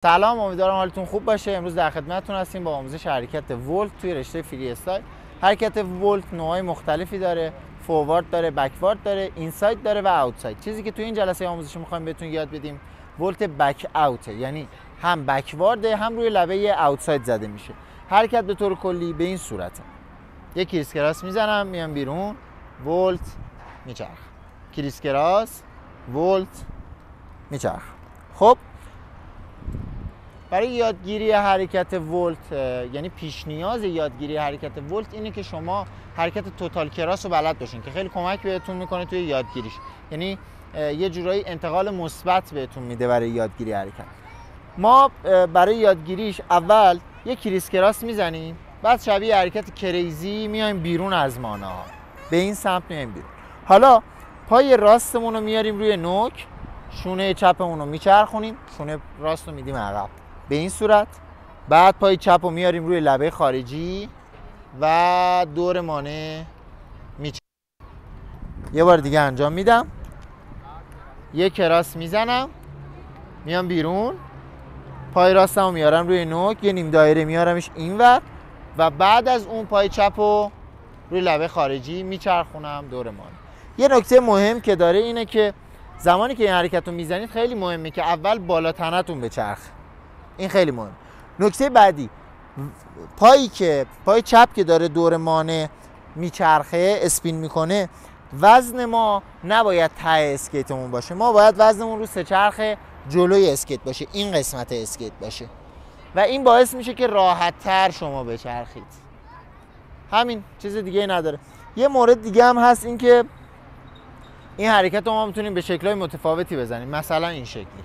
سلام، امیدوارم حالتون خوب باشه. امروز در خدمتتون هستیم با آموزش حرکت ولت توی رشته فری استایل. حرکت ولت نوعای مختلفی داره، فوروارد داره، بکوارد داره، اینساید داره و اوتساید. چیزی که توی این جلسه آموزشی می‌خوایم بهتون یاد بدیم ولت بک اوته، یعنی هم بکوارده هم روی لبه اوتساید زده میشه. حرکت به طور کلی به این صورته: یک کریس کراس میزنم، میام بیرون، ولت میچرخ، کریس کراس، ولت میچرخ. خب برای یادگیری حرکت ولت، یعنی پیش نیاز یادگیری حرکت ولت اینه که شما حرکت توتال کراس رو بلد باشین که خیلی کمک بهتون میکنه توی یادگیریش. یعنی یه جورایی انتقال مثبت بهتون میده برای یادگیری حرکت. ما برای یادگیریش اول یک کریس کراس میزنیم، بعد شبیه حرکت کریزی میایم بیرون از مانا، به این سمت میایم بیرون. حالا پای راستمون رو میاریم روی نوک، شونه چپمون رو میچرخونیم، شونه راست رو میدیم عقب به این صورت. بعد پای چپ رو میاریم روی لبه خارجی و دور مانع میچرخونیم. یه بار دیگه انجام میدم. یک کراس میزنم، میام بیرون، پای راستم رو میارم روی نوک، یه نیم دایره میارمش اینور و بعد از اون پای چپ رو روی لبه خارجی میچرخونم دور مانع. یه نکته مهم که داره اینه که زمانی که این حرکت رو میزنید خیلی مهمه که اول بالا تنتون بچرخه. این خیلی مهم. نکته بعدی، پای چپ که داره دور مانع میچرخه، اسپین میکنه، وزن ما نباید ته اسکیتمون باشه. ما باید وزنمون رو سه چرخ جلوی اسکیت باشه، این قسمت اسکیت باشه و این باعث میشه که راحت تر شما بچرخید. همین، چیز دیگه نداره. یه مورد دیگه هم هست، این که این حرکت رو ما میتونیم به شکل‌های متفاوتی بزنیم. مثلا این شکلی